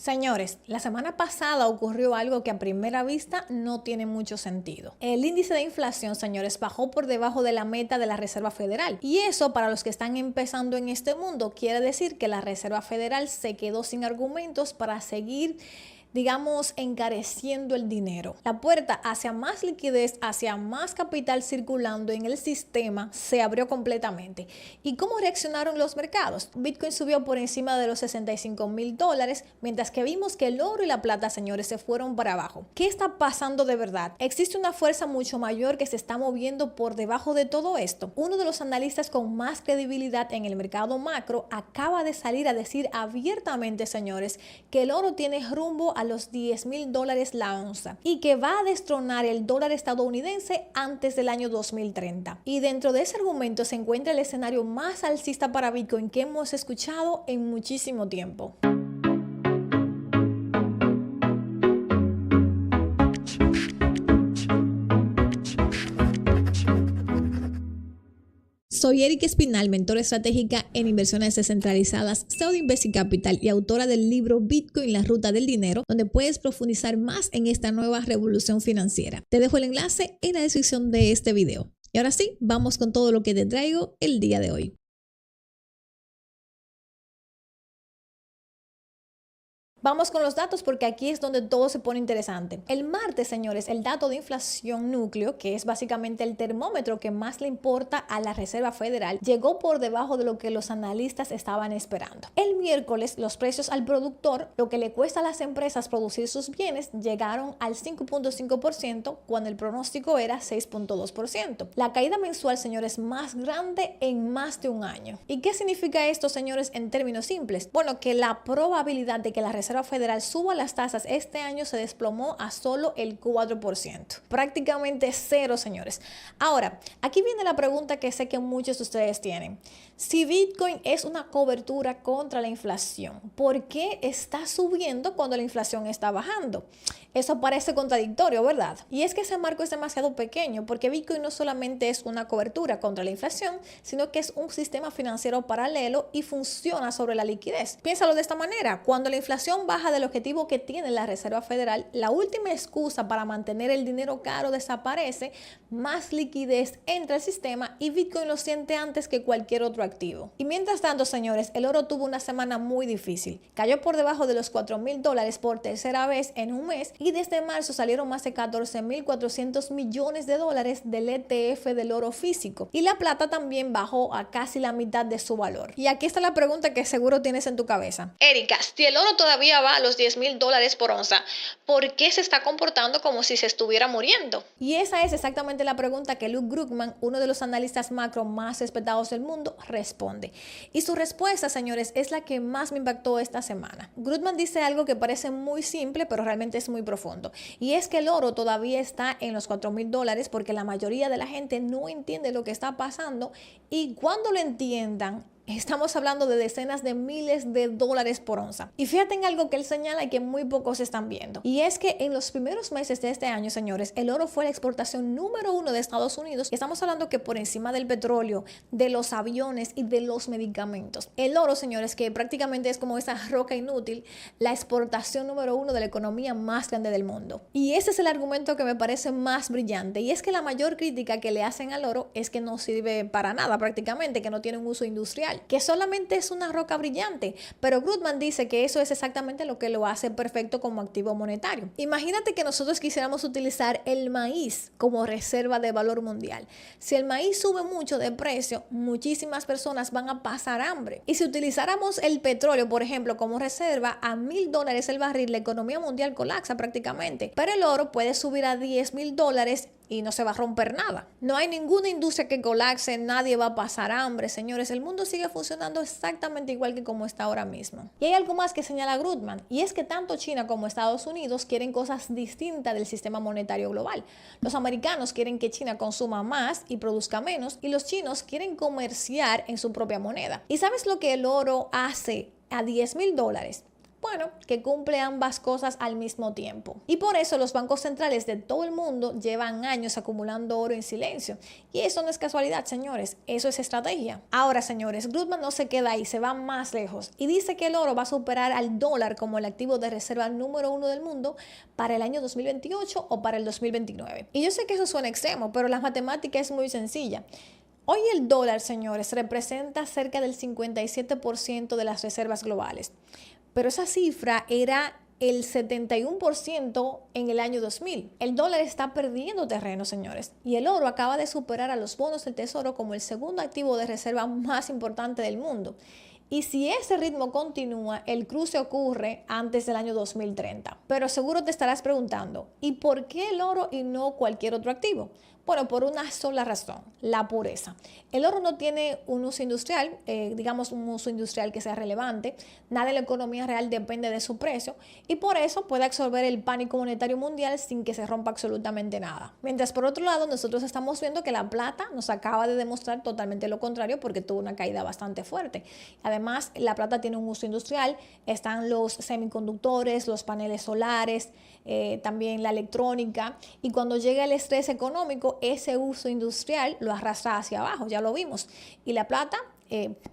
Señores, la semana pasada ocurrió algo que a primera vista no tiene mucho sentido. El índice de inflación, señores, bajó por debajo de la meta de la Reserva Federal. Y eso, para los que están empezando en este mundo, quiere decir que la Reserva Federal se quedó sin argumentos para seguir, digamos, encareciendo el dinero. La puerta hacia más liquidez, hacia más capital circulando en el sistema se abrió completamente. ¿Y cómo reaccionaron los mercados? Bitcoin subió por encima de los $65,000, mientras que vimos que el oro y la plata, señores, se fueron para abajo. ¿Qué está pasando de verdad? ¿Existe una fuerza mucho mayor que se está moviendo por debajo de todo esto? Uno de los analistas con más credibilidad en el mercado macro acaba de salir a decir abiertamente, señores, que el oro tiene rumbo a los $10,000 la onza y que va a destronar el dólar estadounidense antes del año 2030. Y dentro de ese argumento se encuentra el escenario más alcista para Bitcoin que hemos escuchado en muchísimo tiempo. Soy Erika Espinal, mentora estratégica en inversiones descentralizadas, CEO de Invest Capital y autora del libro Bitcoin, la ruta del dinero, donde puedes profundizar más en esta nueva revolución financiera. Te dejo el enlace en la descripción de este video. Y ahora sí, vamos con todo lo que te traigo el día de hoy. Vamos con los datos porque aquí es donde todo se pone interesante. El martes, señores, el dato de inflación núcleo, que es básicamente el termómetro que más le importa a la Reserva Federal, llegó por debajo de lo que los analistas estaban esperando. El miércoles, los precios al productor, lo que le cuesta a las empresas producir sus bienes, llegaron al 5.5% cuando el pronóstico era 6.2%. La caída mensual, señores, más grande en más de un año. ¿Y qué significa esto, señores, en términos simples? Bueno, que la probabilidad de que la Reserva Federal suba las tasas este año se desplomó a solo el 4%. Prácticamente cero, señores. Ahora, aquí viene la pregunta que sé que muchos de ustedes tienen. Si Bitcoin es una cobertura contra la inflación, ¿por qué está subiendo cuando la inflación está bajando? Eso parece contradictorio, ¿verdad? Y es que ese marco es demasiado pequeño porque Bitcoin no solamente es una cobertura contra la inflación, sino que es un sistema financiero paralelo y funciona sobre la liquidez. Piénsalo de esta manera. Cuando la inflación baja del objetivo que tiene la Reserva Federal, la última excusa para mantener el dinero caro desaparece, más liquidez entra al sistema y Bitcoin lo siente antes que cualquier otro activo. Y mientras tanto, señores, el oro tuvo una semana muy difícil. Cayó por debajo de los $4,000 por tercera vez en un mes y desde marzo salieron más de 14.400 millones de dólares del ETF del oro físico. Y la plata también bajó a casi la mitad de su valor. Y aquí está la pregunta que seguro tienes en tu cabeza. Erika, si el oro todavía va a los $10,000 por onza, ¿por qué se está comportando como si se estuviera muriendo? Y esa es exactamente la pregunta que Luke Grookman, uno de los analistas macro más respetados del mundo, responde. Y su respuesta, señores, es la que más me impactó esta semana. Grookman dice algo que parece muy simple, pero realmente es muy profundo. Y es que el oro todavía está en los $4,000 porque la mayoría de la gente no entiende lo que está pasando y cuando lo entiendan, estamos hablando de decenas de miles de dólares por onza. Y fíjate en algo que él señala y que muy pocos están viendo. Y es que en los primeros meses de este año, señores, el oro fue la exportación número 1 de Estados Unidos. Y estamos hablando que por encima del petróleo, de los aviones y de los medicamentos. El oro, señores, que prácticamente es como esa roca inútil, la exportación número 1 de la economía más grande del mundo. Y ese es el argumento que me parece más brillante. Y es que la mayor crítica que le hacen al oro es que no sirve para nada prácticamente, que no tiene un uso industrial, que solamente es una roca brillante, pero Grookman dice que eso es exactamente lo que lo hace perfecto como activo monetario. Imagínate que nosotros quisiéramos utilizar el maíz como reserva de valor mundial. Si el maíz sube mucho de precio, muchísimas personas van a pasar hambre. Y si utilizáramos el petróleo, por ejemplo, como reserva, a $1,000 el barril, la economía mundial colapsa prácticamente. Pero el oro puede subir a $10,000 y no se va a romper nada. No hay ninguna industria que colapse, nadie va a pasar hambre, señores. El mundo sigue funcionando exactamente igual que como está ahora mismo. Y hay algo más que señala Grookman, y es que tanto China como Estados Unidos quieren cosas distintas del sistema monetario global. Los americanos quieren que China consuma más y produzca menos, y los chinos quieren comerciar en su propia moneda. ¿Y sabes lo que el oro hace a $10,000? Bueno, que cumple ambas cosas al mismo tiempo. Y por eso los bancos centrales de todo el mundo llevan años acumulando oro en silencio. Y eso no es casualidad, señores, eso es estrategia. Ahora, señores, Grutman no se queda ahí, se va más lejos y dice que el oro va a superar al dólar como el activo de reserva número 1 del mundo para el año 2028 o para el 2029. Y yo sé que eso suena extremo, pero la matemática es muy sencilla. Hoy el dólar, señores, representa cerca del 57% de las reservas globales. Pero esa cifra era el 71% en el año 2000. El dólar está perdiendo terreno, señores. Y el oro acaba de superar a los bonos del tesoro como el segundo activo de reserva más importante del mundo. Y si ese ritmo continúa, el cruce ocurre antes del año 2030. Pero seguro te estarás preguntando, ¿y por qué el oro y no cualquier otro activo? Bueno, por una sola razón, la pureza. El oro no tiene un uso industrial, digamos un uso industrial que sea relevante. Nada en la economía real depende de su precio y por eso puede absorber el pánico monetario mundial sin que se rompa absolutamente nada. Mientras por otro lado nosotros estamos viendo que la plata nos acaba de demostrar totalmente lo contrario porque tuvo una caída bastante fuerte. Además, la plata tiene un uso industrial, están los semiconductores, los paneles solares, también la electrónica y cuando llega el estrés económico, ese uso industrial lo arrastra hacia abajo, ya lo vimos. Y la plata,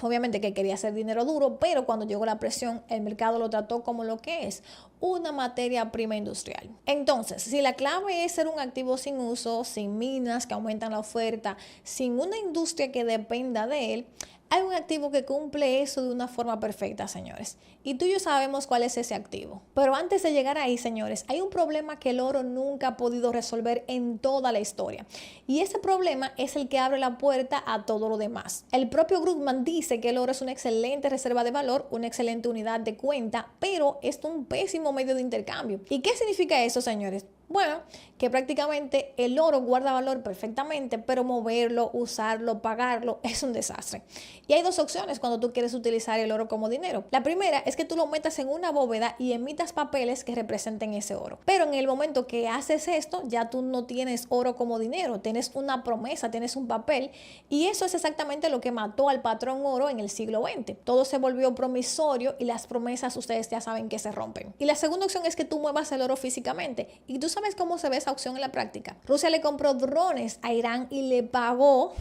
obviamente que quería hacer dinero duro, pero cuando llegó la presión, el mercado lo trató como lo que es, una materia prima industrial. Entonces, si la clave es ser un activo sin uso, sin minas que aumentan la oferta, sin una industria que dependa de él, hay un activo que cumple eso de una forma perfecta, señores. Y tú y yo sabemos cuál es ese activo. Pero antes de llegar ahí, señores, hay un problema que el oro nunca ha podido resolver en toda la historia. Y ese problema es el que abre la puerta a todo lo demás. El propio Grutman dice que el oro es una excelente reserva de valor, una excelente unidad de cuenta, pero es un pésimo medio de intercambio. ¿Y qué significa eso, señores? Bueno, que prácticamente el oro guarda valor perfectamente, pero moverlo, usarlo, pagarlo es un desastre. Y hay dos opciones cuando tú quieres utilizar el oro como dinero. La primera es que tú lo metas en una bóveda y emitas papeles que representen ese oro. Pero en el momento que haces esto, ya tú no tienes oro como dinero, tienes una promesa, tienes un papel y eso es exactamente lo que mató al patrón oro en el siglo XX. Todo se volvió promisorio y las promesas ustedes ya saben que se rompen. Y la segunda opción es que tú muevas el oro físicamente y tú sabes cómo se ve esa opción en la práctica. Rusia le compró drones a Irán y le pagó,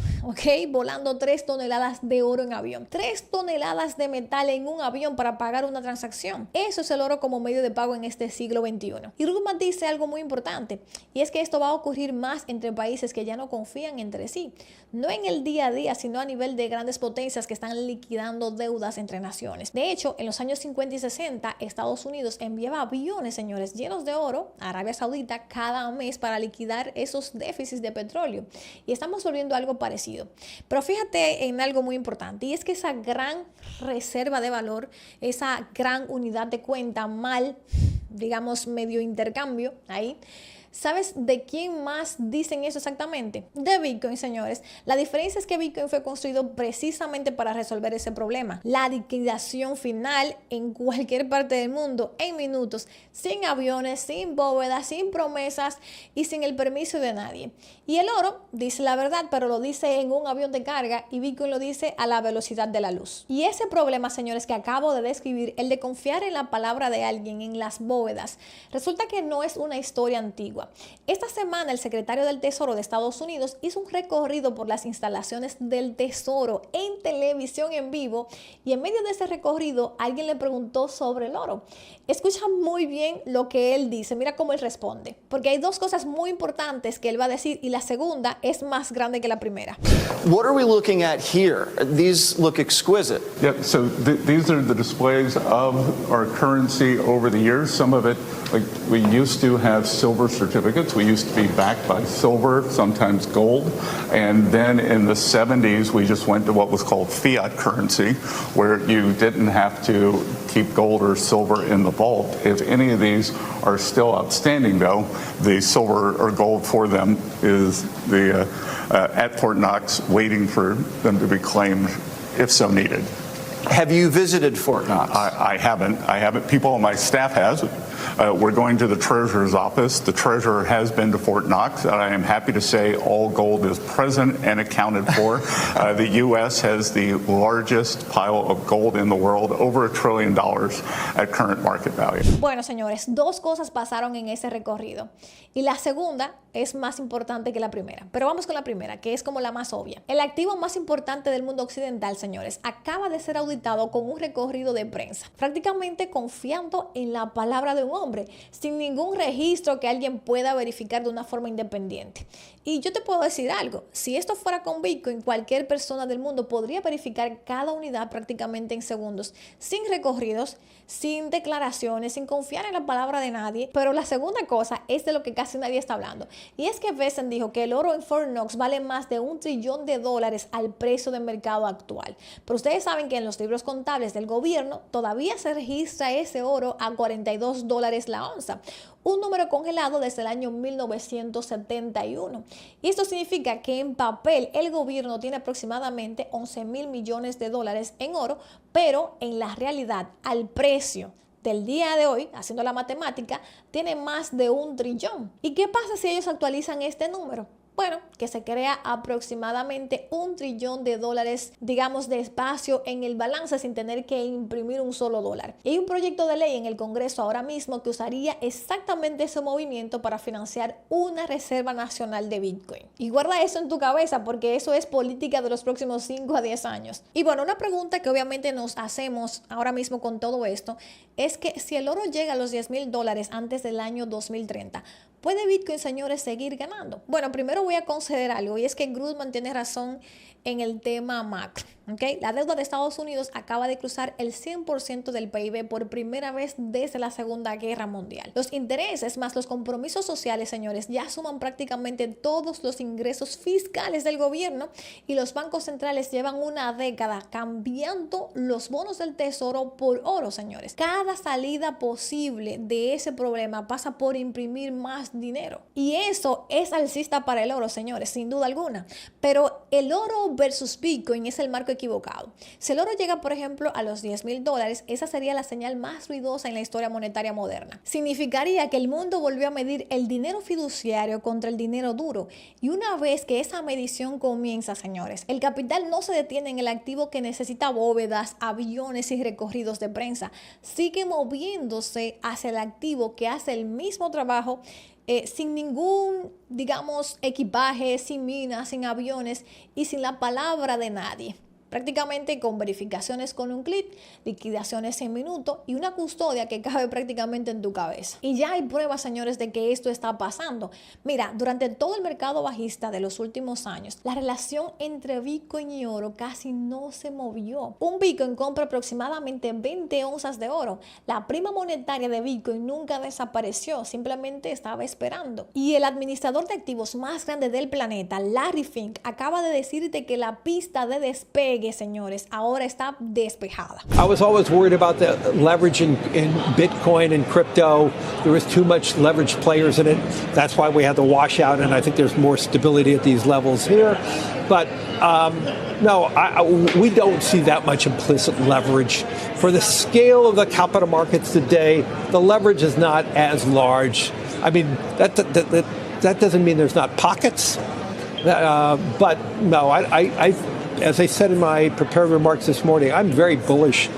volando 3 toneladas de oro en avión. 3 toneladas de metal en un avión para pagar una transacción. Eso es el oro como medio de pago en este siglo XXI. Y Grutman dice algo muy importante y es que esto va a ocurrir más entre países que ya no confían entre sí. No en el día a día, sino a nivel de grandes potencias que están liquidando deudas entre naciones. De hecho, en los años 50 y 60, Estados Unidos enviaba aviones, señores, llenos de oro a Arabia Saudita cada mes para liquidar esos déficits de petróleo. Y estamos volviendo a algo parecido. Pero fíjate en algo muy importante y es que esa gran reserva de valor, esa gran unidad de cuenta digamos medio intercambio ahí, ¿sabes de quién más dicen eso exactamente? De Bitcoin, señores. La diferencia es que Bitcoin fue construido precisamente para resolver ese problema. La liquidación final en cualquier parte del mundo en minutos, sin aviones, sin bóvedas, sin promesas y sin el permiso de nadie. Y el oro dice la verdad, pero lo dice en un avión de carga y Bitcoin lo dice a la velocidad de la luz. Y ese problema, señores, que acabo de describir, el de confiar en la palabra de alguien, en las bóvedas, resulta que no es una historia antigua. Esta semana el secretario del Tesoro de Estados Unidos hizo un recorrido por las instalaciones del Tesoro en televisión en vivo y en medio de ese recorrido alguien le preguntó sobre el oro. Escucha muy bien lo que él dice, mira cómo él responde, porque hay dos cosas muy importantes que él va a decir y la segunda es más grande que la primera. What are we looking at here? These look exquisite. Yeah, so these are the displays of our currency over the years. Some of it, like we used to have silver certificates. We used to be backed by silver, sometimes gold. And then in the 70s, we just went to what was called fiat currency, where you didn't have to keep gold or silver in the vault. If any of these are still outstanding, though, the silver or gold for them is at Fort Knox waiting for them to be claimed if so needed. Have you visited Fort Knox? I haven't. People on my staff has. We're going to the Treasurer's office. The Treasurer has been to Fort Knox, and I am happy to say all gold is present and accounted for. The U.S. has the largest pile of gold in the world, over $1 trillion at current market value. Bueno, señores, dos cosas pasaron en ese recorrido. Y la segunda es más importante que la primera. Pero vamos con la primera, que es como la más obvia. El activo más importante del mundo occidental, señores, acaba de ser auditado con un recorrido de prensa, prácticamente confiando en la palabra de un hombre, sin ningún registro que alguien pueda verificar de una forma independiente. Y yo te puedo decir algo, si esto fuera con Bitcoin, cualquier persona del mundo podría verificar cada unidad prácticamente en segundos, sin recorridos, sin declaraciones, sin confiar en la palabra de nadie. Pero la segunda cosa es de lo que casi nadie está hablando, y es que Besen dijo que el oro en Fort Knox vale más de $1 trillón al precio de mercado actual. Pero ustedes saben que en los libros contables del gobierno todavía se registra ese oro a $42 la onza, un número congelado desde el año 1971. Y esto significa que en papel el gobierno tiene aproximadamente $11,000 millones en oro, pero en la realidad, al precio del día de hoy, haciendo la matemática, tiene más de $1 trillón. ¿Y qué pasa si ellos actualizan este número? Bueno, que se crea aproximadamente $1 trillón, digamos, de espacio en el balance sin tener que imprimir un solo dólar. Y hay un proyecto de ley en el Congreso ahora mismo que usaría exactamente ese movimiento para financiar una reserva nacional de Bitcoin. Y guarda eso en tu cabeza, porque eso es política de los próximos 5 a 10 años. Y bueno, una pregunta que obviamente nos hacemos ahora mismo con todo esto es que si el oro llega a los $10,000 antes del año 2030, ¿puede Bitcoin, señores, seguir ganando? Bueno, primero voy a conceder algo, y es que Grudman tiene razón en el tema macro. ¿Okay? La deuda de Estados Unidos acaba de cruzar el 100% del PIB por primera vez desde la Segunda Guerra Mundial. Los intereses más los compromisos sociales, señores, ya suman prácticamente todos los ingresos fiscales del gobierno, y los bancos centrales llevan una década cambiando los bonos del tesoro por oro, señores. Cada salida posible de ese problema pasa por imprimir más dinero, y eso es alcista para el oro, señores, sin duda alguna. Pero el oro versus Bitcoin es el marco equivocado. Si el oro llega, por ejemplo, a los $10,000, esa sería la señal más ruidosa en la historia monetaria moderna. Significaría que el mundo volvió a medir el dinero fiduciario contra el dinero duro, y una vez que esa medición comienza, señores, el capital no se detiene en el activo que necesita bóvedas, aviones y recorridos de prensa, sigue moviéndose hacia el activo que hace el mismo trabajo, sin ningún, digamos, equipaje, sin minas, sin aviones y sin la palabra de nadie. Prácticamente con verificaciones con un clic, liquidaciones en minuto y una custodia que cabe prácticamente en tu cabeza. Y ya hay pruebas, señores, de que esto está pasando. Mira, durante todo el mercado bajista de los últimos años, la relación entre Bitcoin y oro casi no se movió. Un Bitcoin compra aproximadamente 20 onzas de oro. La prima monetaria de Bitcoin nunca desapareció, simplemente estaba esperando. Y el administrador de activos más grande del planeta, Larry Fink, acaba de decirte que la pista de despegue, señores, ahora está despejada. I was always worried about the leverage in Bitcoin and crypto. There was too much leveraged players in it. That's why we had the washout, and I think there's more stability at these levels here. But no, we don't see that much implicit leverage. For the scale of the capital markets today, the leverage is not as large. I mean, that doesn't mean there's not pockets. But no, as I said in my prepared remarks this morning, I'm very bullish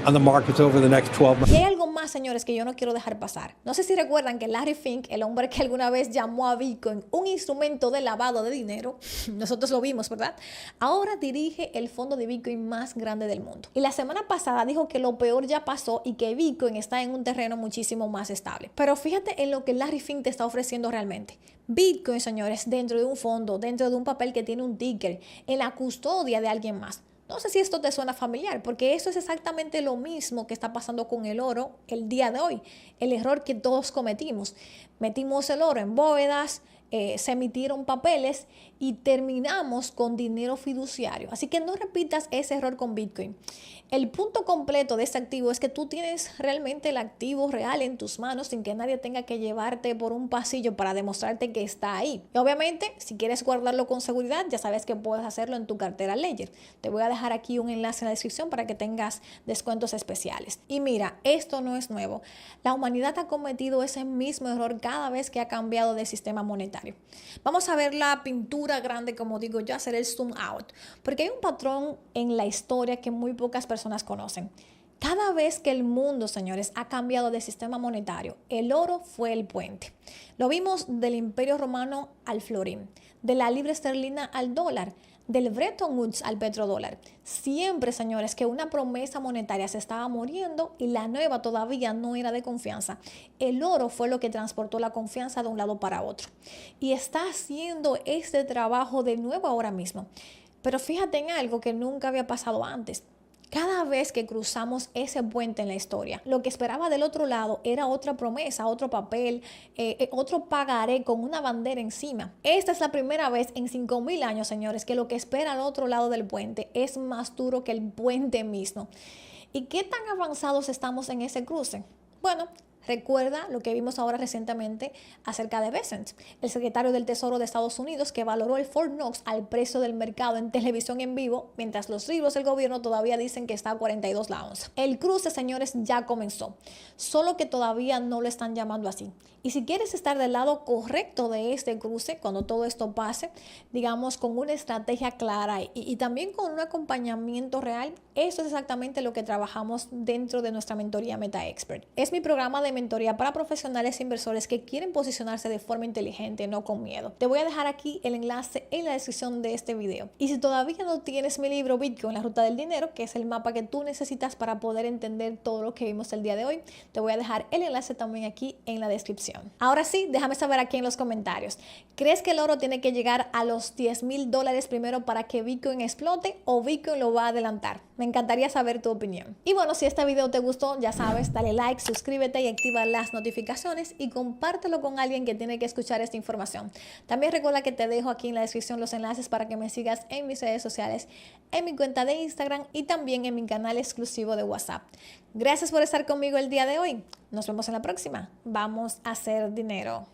on the markets over the next 12 months. Y hay algo más, señores, que yo no quiero dejar pasar. No sé si recuerdan que Larry Fink, el hombre que alguna vez llamó a Bitcoin un instrumento de lavado de dinero, nosotros lo vimos, ¿verdad? Ahora dirige el fondo de Bitcoin más grande del mundo. Y la semana pasada dijo que lo peor ya pasó y que Bitcoin está en un terreno muchísimo más estable. Pero fíjate en lo que Larry Fink te está ofreciendo realmente. Bitcoin, señores, dentro de un fondo, dentro de un papel que tiene un ticker, en la custodia de alguien más. No sé si esto te suena familiar, porque eso es exactamente lo mismo que está pasando con el oro el día de hoy. El error que todos cometimos. Metimos el oro en bóvedas, se emitieron papeles y terminamos con dinero fiduciario. Así que no repitas ese error con Bitcoin. El punto completo de este activo es que tú tienes realmente el activo real en tus manos sin que nadie tenga que llevarte por un pasillo para demostrarte que está ahí. Y obviamente, si quieres guardarlo con seguridad, ya sabes que puedes hacerlo en tu cartera Ledger. Te voy a dejar aquí un enlace en la descripción para que tengas descuentos especiales. Y mira, esto no es nuevo. La humanidad ha cometido ese mismo error cada vez que ha cambiado de sistema monetario. Vamos a ver la pintura grande, como digo yo, hacer el zoom out, porque hay un patrón en la historia que muy pocas personas conocen. Cada vez que el mundo, señores, ha cambiado de sistema monetario, el oro fue el puente. Lo vimos del Imperio Romano al florín, de la libra esterlina al dólar, del Bretton Woods al petrodólar. Siempre, señores, que una promesa monetaria se estaba muriendo y la nueva todavía no era de confianza. El oro fue lo que transportó la confianza de un lado para otro. Y está haciendo este trabajo de nuevo ahora mismo. Pero fíjate en algo que nunca había pasado antes. Cada vez que cruzamos ese puente en la historia, lo que esperaba del otro lado era otra promesa, otro papel, otro pagaré con una bandera encima. Esta es la primera vez en 5.000 años, señores, que lo que espera al otro lado del puente es más duro que el puente mismo. ¿Y qué tan avanzados estamos en ese cruce? Bueno, recuerda lo que vimos ahora recientemente acerca de Bessent, el secretario del Tesoro de Estados Unidos, que valoró el Fort Knox al precio del mercado en televisión en vivo, mientras los libros del gobierno todavía dicen que está a 42 la onza. El cruce, señores, ya comenzó, solo que todavía no lo están llamando así. Y si quieres estar del lado correcto de este cruce, cuando todo esto pase, digamos con una estrategia clara y también con un acompañamiento real, eso es exactamente lo que trabajamos dentro de nuestra mentoría Meta Expert. Es mi programa de mentoría para profesionales e inversores que quieren posicionarse de forma inteligente, no con miedo. Te voy a dejar aquí el enlace en la descripción de este video. Y si todavía no tienes mi libro Bitcoin, la ruta del dinero, que es el mapa que tú necesitas para poder entender todo lo que vimos el día de hoy, te voy a dejar el enlace también aquí en la descripción. Ahora sí, déjame saber aquí en los comentarios. ¿Crees que el oro tiene que llegar a los $10,000 primero para que Bitcoin explote o Bitcoin lo va a adelantar? Me encantaría saber tu opinión. Y bueno, si este video te gustó, ya sabes, dale like, suscríbete y activa las notificaciones y compártelo con alguien que tiene que escuchar esta información. También recuerda que te dejo aquí en la descripción los enlaces para que me sigas en mis redes sociales, en mi cuenta de Instagram y también en mi canal exclusivo de WhatsApp. Gracias por estar conmigo el día de hoy. Nos vemos en la próxima. Vamos a hacer dinero.